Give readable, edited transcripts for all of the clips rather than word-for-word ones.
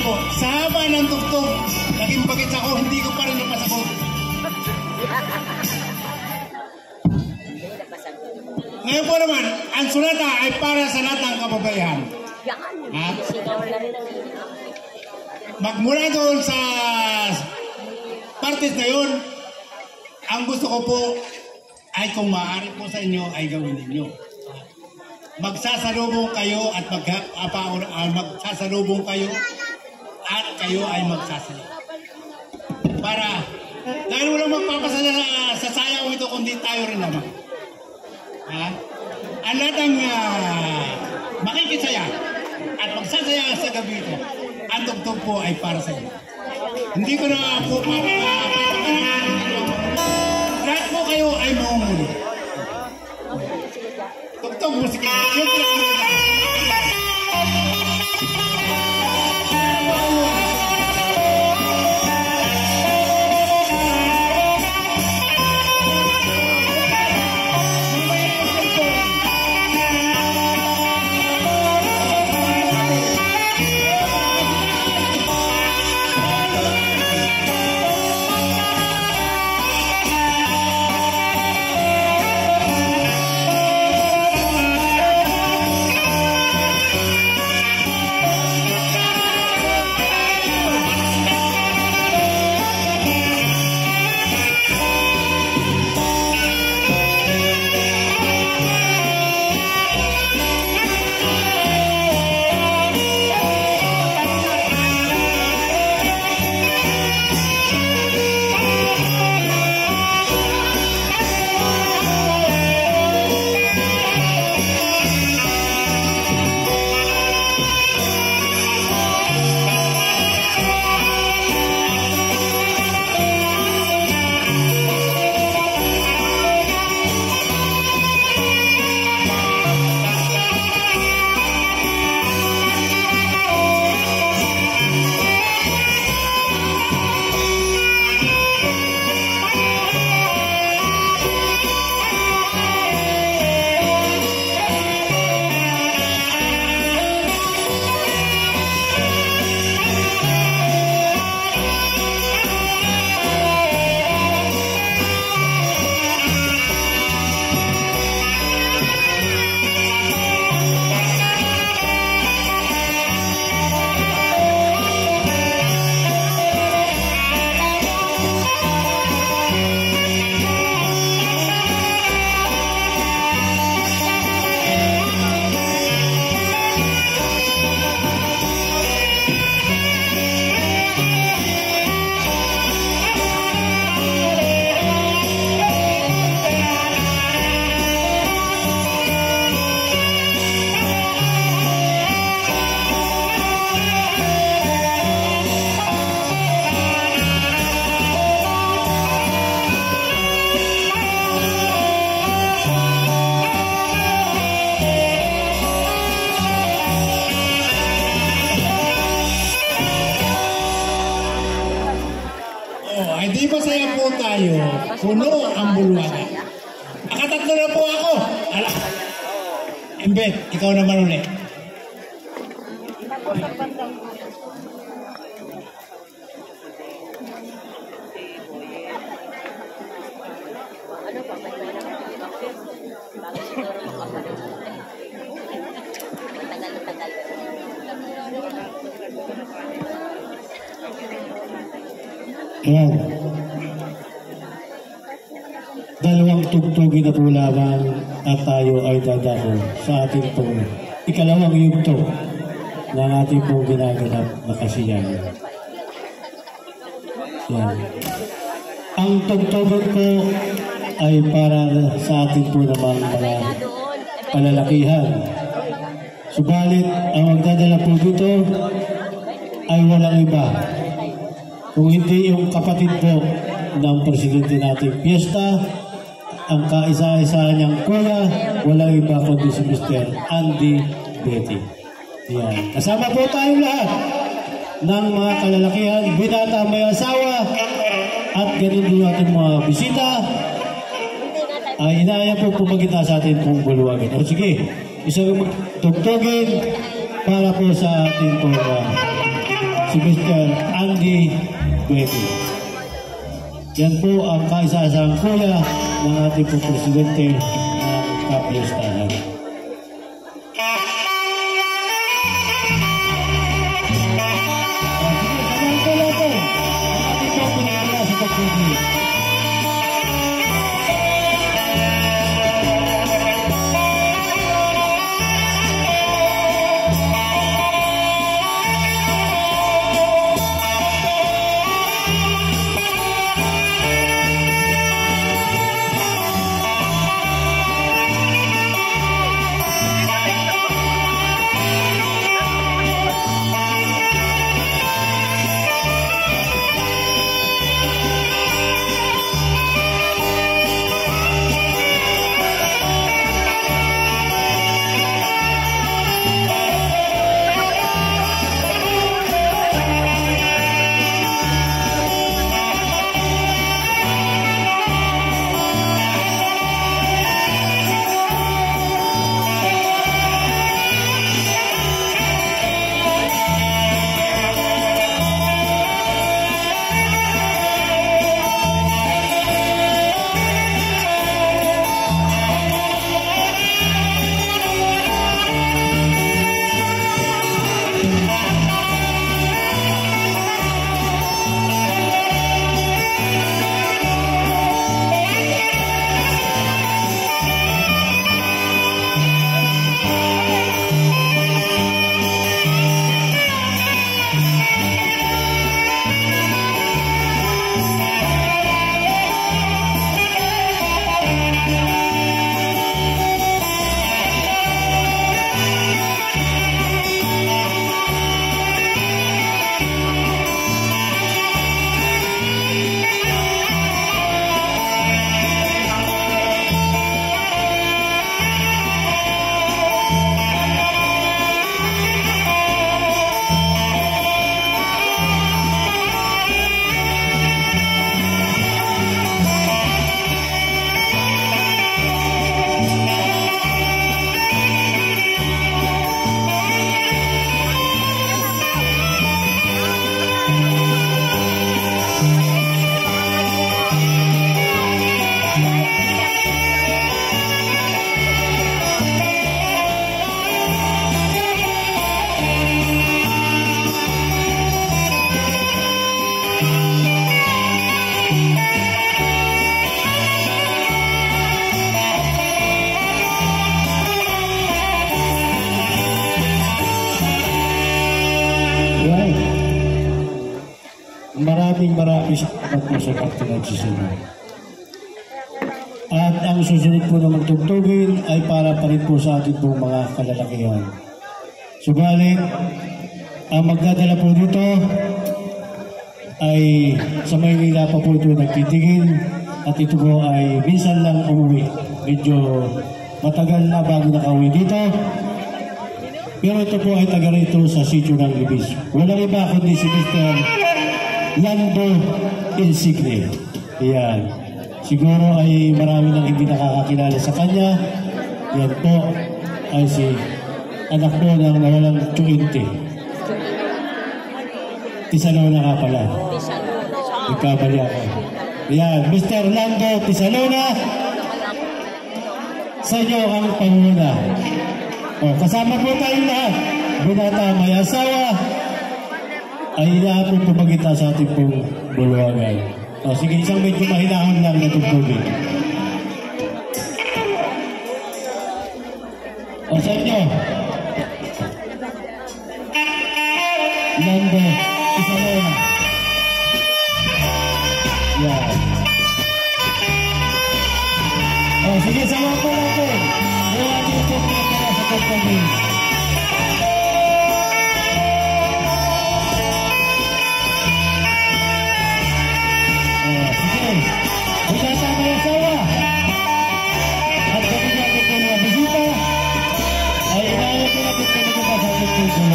po, sa haba ng tugtog, naging bagets ako, hindi ko pa rin napasagot. Ngayon po naman, ang sunata ay para sa lahat ng kababayan. Ha? Magmula doon sa parties na yun, ang gusto ko po ay kung maaari po sa inyo ay gawin ninyo. Magsasalubong kayo at magsasalubong kayo at kayo ay magsasalubong. Para, dahil walang magpapasaya sa sayaw ito kundi tayo rin naman. Ha? Ang lahat ng makikisaya at magsasaya sa gabi ito, ang tugtog po ay para sa inyo. Hindi ko na po lahat po kayo ay mamumuli. Tugtog musika. Di ba saya po tayo? Puno ang bulwagan. Nakatatlo na po ako. Ala. Embet, ikaw naman ulit. Ayan. Dalawang tugtugin na po lamang at tayo ay dadako sa ating pong ikalawang yugtog ng ating pong ginaganap na kasiyahan. Ayan. Ang tugtugan ko ay para sa ating po namang mga palalakihan. Subalit, ang magdadala po dito ay walang iba. Kung hindi yung kapatid po ng presidente nating piyesta, ang kaisa-isa niyang kuya, walang iba kundi si Mr. Andy Betty. Yan. Kasama po tayong lahat ng mga kalalakihan, binata, may asawa, at ganun din ating mga bisita. Ay inaaya po pumagita sa ating pong bulwagan. O sige, isang tugtugin para po sa ating pong si Mr. Andy Buete. Yan po ang kaisa-isang kuya ng ating po presidente ng Kapistahan. Maraming salamat po sa pagtulad. At ang susunod po na magtugtugin ay para pa rin po sa ating po mga kalalakihan. Subalit, ang magdadala po dito ay sa Maynila pa po ito nagtitigil at ito po ay minsan lang umuwi. Medyo matagal na bago nakauwi dito. Pero ito po ay taga rito sa sitio ng Libis. Walang iba kundi si Mr. Lando Insigne. Yan. Siguro ay marami nang hindi nakakakilala sa kanya. Yan po ay si anak po ng nawalang 20. Tisalona ka pala. Nagkabali ako. Yan. Mr. Lando Tisalona. Sa inyo ang panguna. O, kasama po tayong lahat. Binata may asawa. Ay inaapon po magkita sa ating pong buluwagan. O sige, isang medyo mahinahon lang na tugtugin. O sa inyo. Lando, Tisalona. Yan. O sige, sama po natin. Iwan yung tugtugin para sa tugtugin. Bersama yang saya at kami natin po mga bisita ay inayat po natin po nito sa ating puso.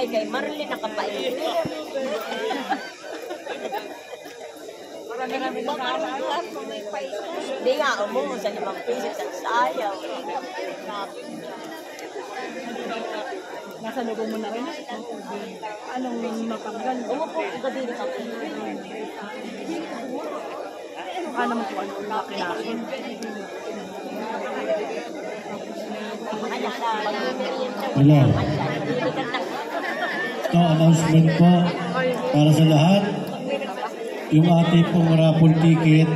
Ay, kay Marlene nakapait. Hindi nga, mo sa 5 pesos ang sayaw. Nasa lugo mo na rin. Anong mapanggan? Umupo ko kadiri ka. Baka naman kung ano laki natin. Hello. Ito, announcement po para sa lahat. Yung ating pong raffle ticket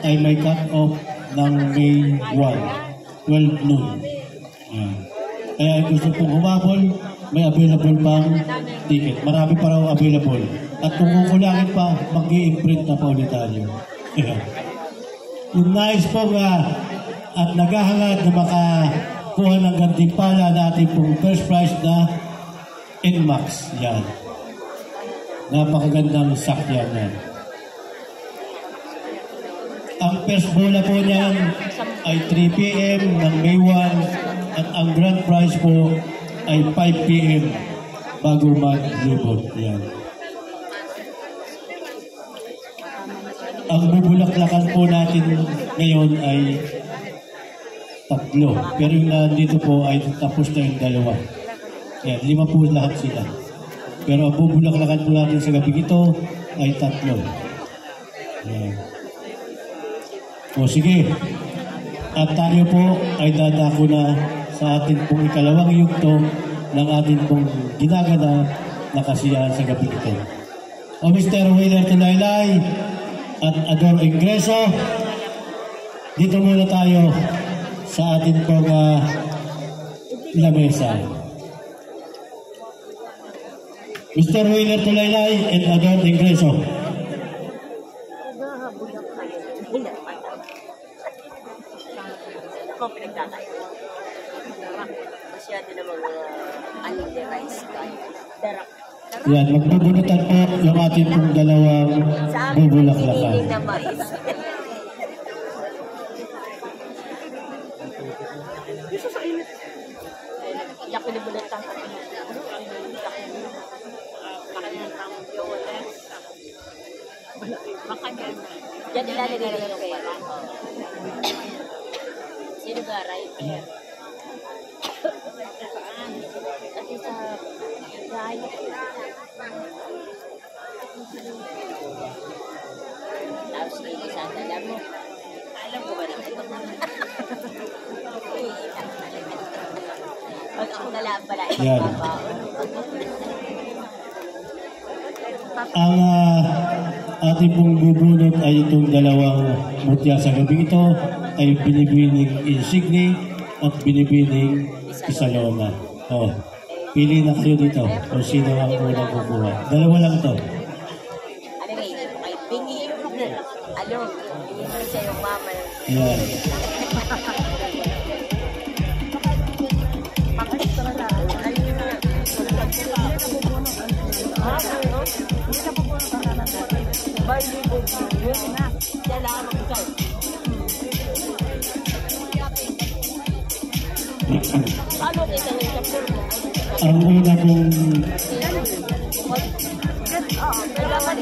ay may cut-off ng May 1, 12 noon. Yan. Kaya gusto pong humabol, may available pang ticket. Marami pa raw available. At kung kukulangin pa, mag-i-imprint na pa ulit tayo. Yung nais po at naghahangad na makakuha ng gantimpala natin pong first prize na NMAX. Yan. Napakagandang sakyan yan. Ang first bola po niyan ay 3 p.m. ng May 1 at ang grand prize po ay 5 p.m. bago mag-libot. Yan. Ang bubulaklakan po natin ngayon ay 3. Pero yung nandito po ay tapos na yung 2. Yan, 5 po lahat sila. Pero ang bubulaklakan po natin sa gabi ito ay 3. Yan. O sige. At tayo po ay dadako na sa ating pong ikalawang yugto ng ating pong ginaganap na kasiyahan sa gabi ito. O Mr. Wheeler Tulaylay at Ador Ingreso, dito muna tayo sa ating pong lamesa. Mr. Wheeler Tulaylay and Ador Ingreso. Ako pinagkakayo. Masyado na mga unlerized guys. Darak. Yan, magbubunutan po yung ating pong dalawang bubulaklakan. Siniling na mais. Yak ko nabulatan ko. Diyan ilalagay na yung pera. Sino ba? Right here. Kasi sa gaya. Tapos isa ang dala mo. Alam ko ba na ito? Pag ako dala pala, ang ating pong bubunot ay itong dalawang mutya sa gabi ito ay binibining insigne at binibining isalona. O, pili na kayo dito kung sino ang unang kukuha. Dalawa lang to. Ano nga yun? May bingi. Ano? Bingi mo siya yung mama. Yan. Ang una pong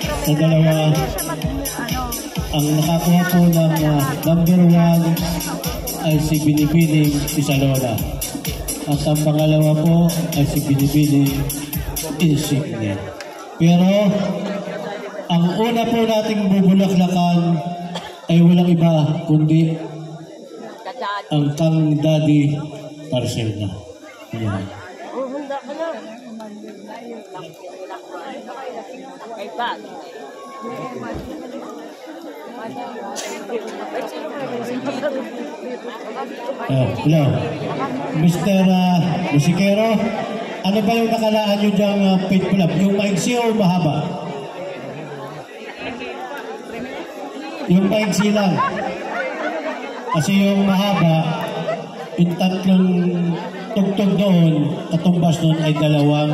sa dalawa, ang nakakuha po ng number 1 ay si Binibining Isalona. At ang pangalawa po ay si Binibining Insigne. Pero ang una po nating bubulaklakan ay walang iba kundi ang Kang Daddy Parcena. Yan. Hunda ka na. Ay, bag. Hello. Mr. Musikero, ano ba yung nakalaan nyo dyang page pull up? Yung maigsi o mahaba? Yung maigsi lang. Kasi yung mahaba, yung tatlong tugtog doon, katumbas doon ay dalawang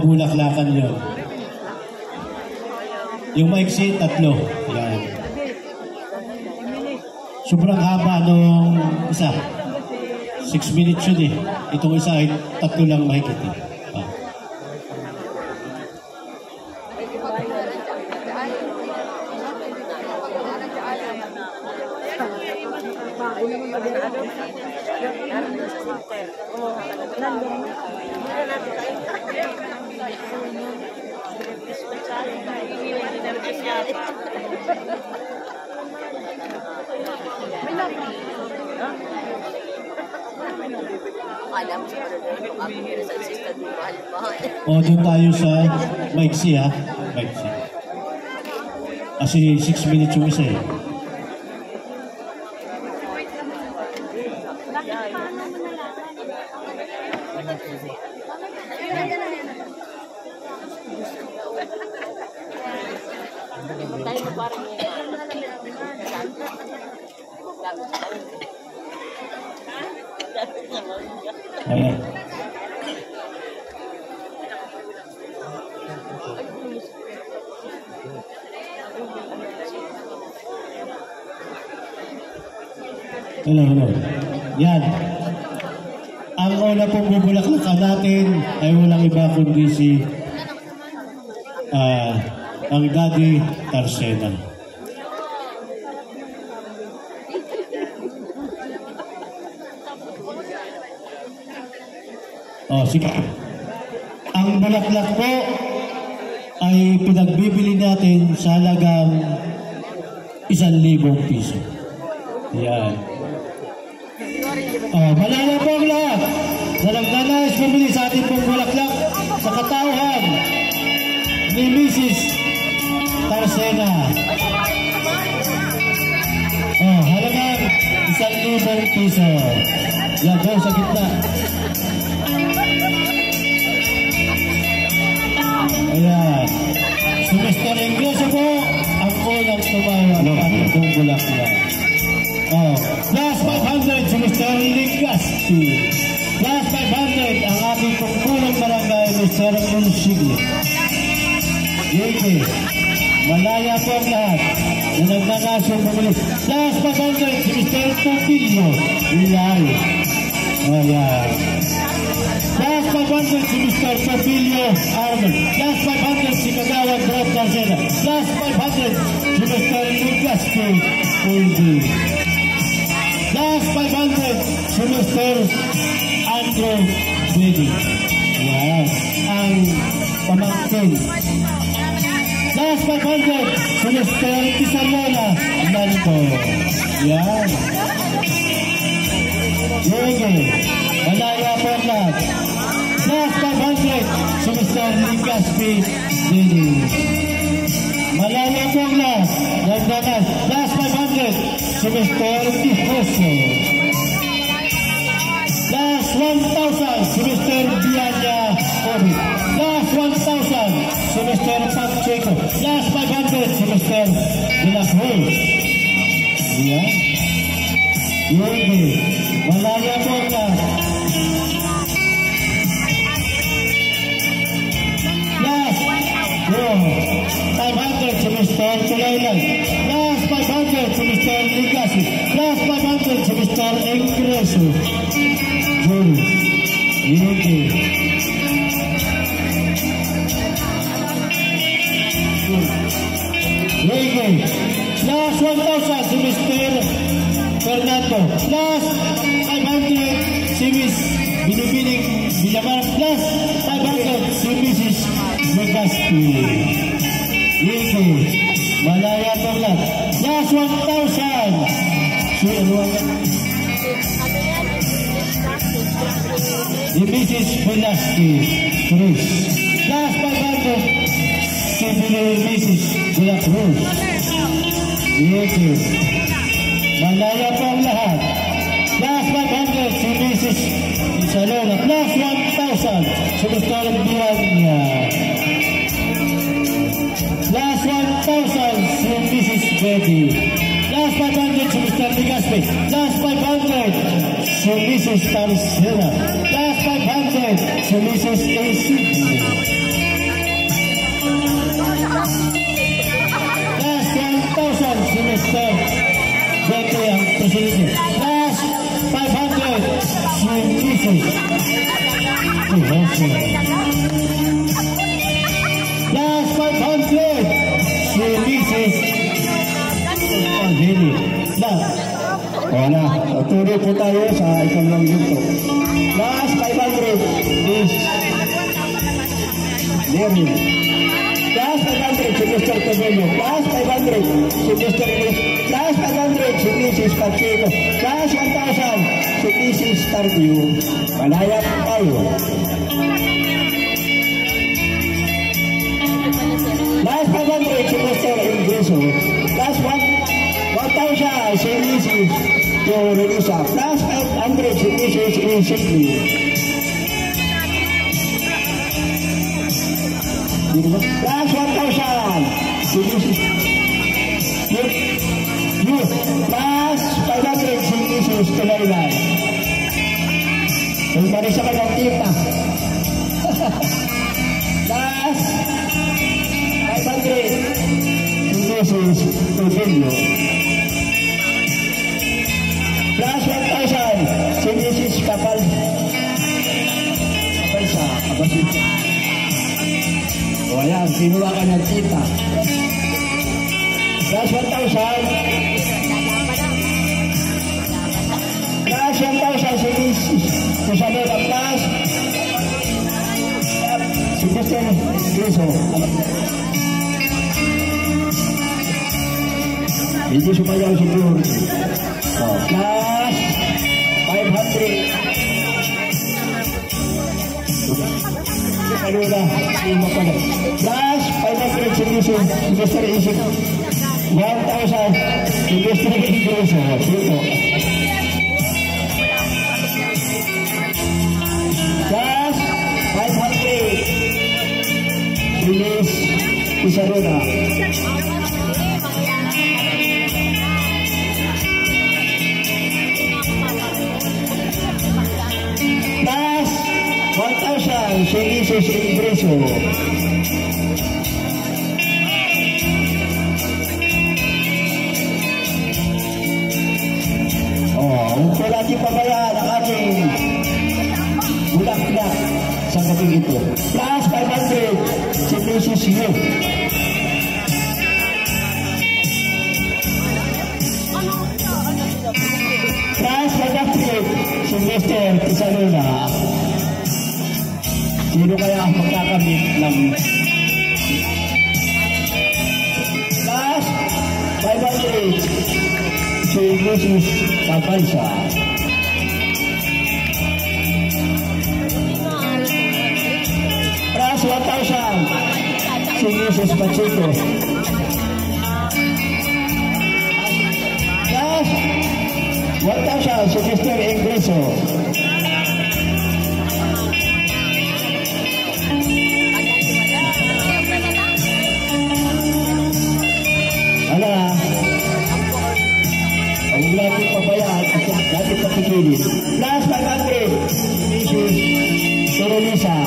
bulaklakan yun. Yung maigsi, 3. Yan. Sobrang haba nung isa. 6 minutes yun eh. Itong isa ay 3 lang mahigit eh. Ah. Alam mo kami meron sa assistant mo, mahal-mahal. O, doon tayo sa maiksi ha. Maiksi. Kasi 6 minutes yung isa eh. Tayo mo parang yun. Ayan. Hello. Yan. Ang una pong bubulaklakan natin ay walang iba kundi si ang Daddy Tarsena. Sige. Ang bulaklak po ay pinagbibili natin sa halagang 1,000 piso. Yan. Malala po ang lahat na nagnanais bumili sa ating pong bulaklak sa katauhan ni Mrs. Tarsena. Halagang 1,000 piso. Yan doon sa gitna. Ayan. Si Mr. Ingreso po ang unang tumawag ang itong bulaklak. Plus 500 si Mr. Ligaspi. Plus 500 ang ating pagpunong barangay Mr. Unsigli. Yeke. Malaya po ang lahat na nagnangasong bumili. Plus 500 si Mr. Tupilio. Ilari. Ayan. Plus 500 si Mr. Tupilio Arnold. Plus 500 si Kagawad Brad Tarsena. Plus 500 si Mr. Ligaspi. Uldi. Plus 500 si Mr. Andrew Bedi. Yan. Ang pamangkin. Plus 500 si Mr. Tisalona Nanto. Yan. Yege. Malaya po ang lahat. Plus 500 si Mr. Ligaspi Bedi. Malaya po ang lahat. Nagdanas. Plus 500 si Mr. Tijoso. Plus 1,000 si Mr. Diana Obi. Plus 1,000 si Mr. Pacheco. Plus 500 si Mr. De La Cruz. Yan. Yege. Malaya po ang lahat. Plus 500 si Mr. Tulaylan. Plus 500 si Mr. Ligasi. Plus 500 si Mr. Ingreso. Jules. Yege. Yege. Plus 1,000 si Mr. Fernando. Plus 500 si Miss Binibining Villamar. Plus 500 si Mrs. Legaspi. Yege. Malaya po lang. Plus 1,000 si si Mrs. Velasquez Cruz. Plus 500 si Mrs. De La Cruz. Yege. Malaya po ang lahat. Plus 500 si Mrs. Isalona. Plus 1,000 si Mr. Bianya. Plus 1,000 si Mrs. Betty. Plus 500 si Mr. Ligaspi. Plus 500 si Mrs. Tarsena. Plus 500 si Mrs. Insigni. Plus 1,000 si Mr. Betty ang presidente. Plus 500 si Mrs. Last 500, si Mrs. Pagdili. Wala. Tuloy po tayo sa ikalawang yugto. Last 500 is Lerny. Last 500 si Mr. Cabello. Last 500 si Mr. Chris. Last 500 si Mrs. Pacheco. Last 1,000 si Mrs. Tardio. Malaya po tayo. Last 500 si Mr. Ingreso. Last 1,000 si Mrs. Teorelisa. Last 500 si Mrs. Insigni. Last 1,000 si Mrs. Last 500 si Mrs. Tulaylan. Kung pari sa kanyang tita. Last 500 si Mrs. Tubilio. Last 1,000 si Mrs. Kapal. Kapal sa Kabasit. O ayan, kinuha ka ng tita. Last 1,000. Last 1,000 si Mrs. Isabela. Plus si Mr. Griso. Hindi sumayaw siguro. Plus 500. Kanina, lima pala. Plus 500 si Mr. Isip. 1,000 si Mr. Ingreso. Dito. Plus 500 si Miss Isarona. Plus 1,000 si Mrs. Ingreso. Huwag ko natin pabayaan ang ating bulak-bulak sa gabing ito. Plus 500 si Mrs. Yu. Plus 500 si Mr. Pisalona. Sino kaya ang magkakamit ng plus 500 si Mrs. Kabansa. Plus 1,000 si Mrs. Pacheco. Plus 1,000 si Mr. Ingreso. Ala, ang natin pabayaan at natin patigilin. Last 500, Mrs. Teorelisa.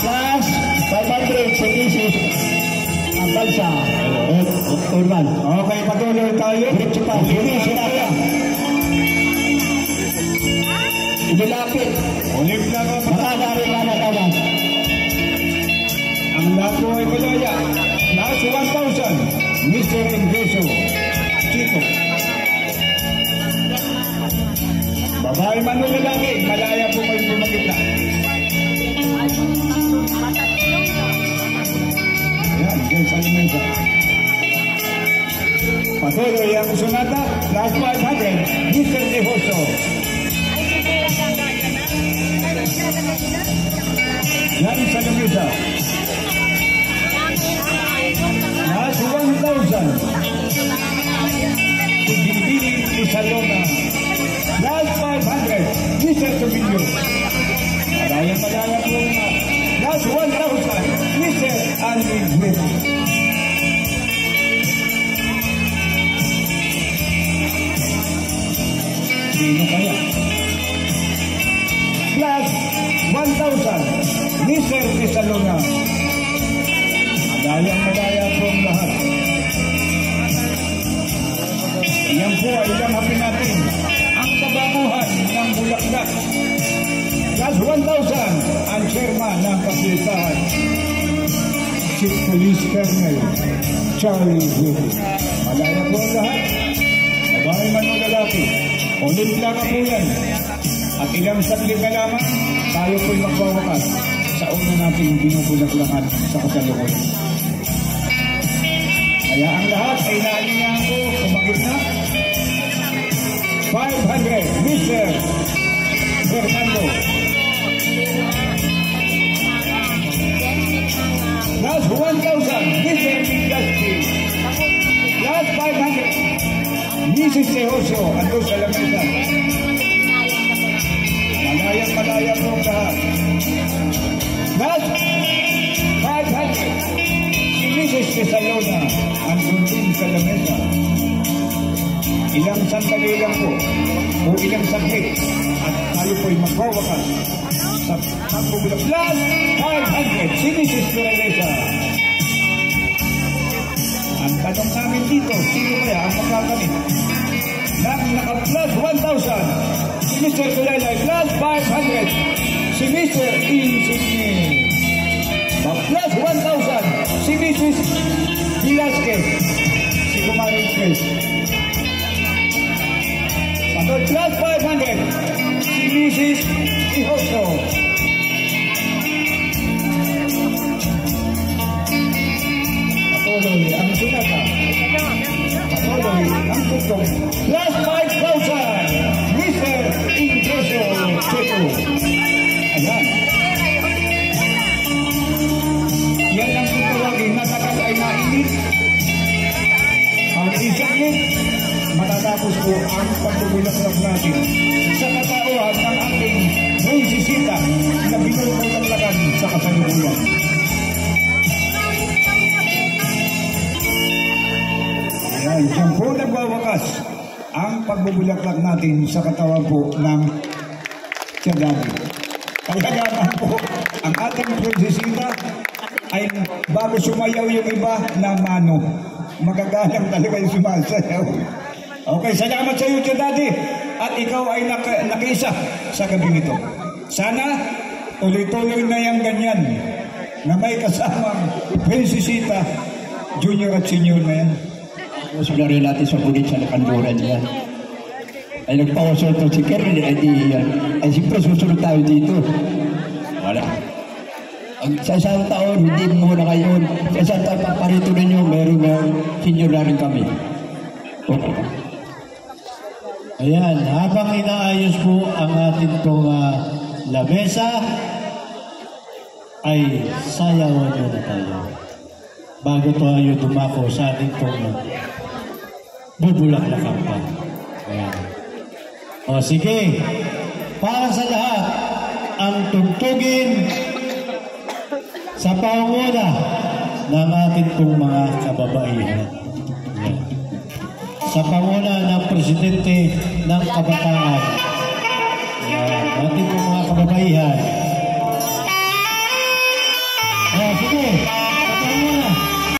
Last 500 si Mrs. Abalsa. Urban. Okay, patuloy tayo. Diretso pa. Idilapit. Ulit na ka pa. Makadari ka na tawag. Ang lahat mo ay malaya. Last 1,000, Mr. Ingreso. Chico. Babae man o lalaki, malaya po kayo pumakita. Ayan, dyan sa limesa. Patuloy ang sunata. Last 500, Mr. Nehoso. Yan sa limesa. Last 1,000. Ginbiling Isalona. Last 500. Mr. Tubilio. Malaya po nga. Last 1,000. Mr. Andy Smith. Sino kaya? Plus 1,000. Mr. Isalona. Madaya po ang lahat. Yan po ay ilang Chief Police Colonel Charlie Hugo. Malaya po ang lahat. Babae man o lalaki. Olimpiyada po yan. At ilang saglit na lamang, tayo po'y magwawakas sa una nating binubulaklakan sa kasalukuyan. Kaya ang lahat ay naalinyahan ko kumagit na 500, Mr. Fernando. Last 1,000, Mr. Industry. Last 500, Mrs. Sehoso, ando sa lamesa. Malaya po ang lahat. Last 500, si Mrs. Tesalona, ando din sa lamesa. Ilang sandali lang po, o ilang saglit, at tayo po'y magwawakas sa pagbubulang. Last 500, si Mrs. Teresa. Ang tanong namin dito, sino kaya ang makakamit? Nang naka-plus 1,000, si Mr. Kulelay, plus 500, si Mr. Insigne. Plus 1,000, si Mrs. Velasquez, si Kumarin Chris. Plus 500, si Mrs. Ihoso. Patuloy ang sunata. Patuloy ang tutong. Plus 5,000, Mr. Ingreso Checo. Ayan. Yan ang tutawagin na tagal ay nainit. Ang isangin, matatapos po ang pagbubulaklak natin sa katauhan ng ating Rosisita na binubulaklakan sa kasalukuyan. Ayan, dyan po nagwawakas ang pagbubulaklak natin sa katawan po ng Tiagadi. Kaya po, ang ating Rosisita ay bago sumayaw yung iba na mano. Magagalang talaga yung sumasayaw. Okay, salamat sa iyo, Daddy. At ikaw ay nakiisa sa gabi nito. Sana tuloy-tuloy na yung ganyan na may kasamang Prinsesita, Junior at Senior na yan. Sunarin natin sa bulit sa nakanduran yan. Ay nagpawasol to si Karen, ay siyempre susunod tayo dito. Wala. Sa isang taon, hindi muna ngayon. Sa isang taon, paparito ninyo, meron senior na rin kami. Okay. Ayan, habang inaayos po ang ating itong lamesa, ay sayawan nyo na tayo. Bago tayo dumako sa ating itong bubulaklakan pa. Ayan. O sige, para sa lahat, ang tugtugin sa pangunguna ng ating itong mga kababaihan. Ayan. Sa panguna ng Presidente ng Kabataan. Ayan, ating mga kababaihan.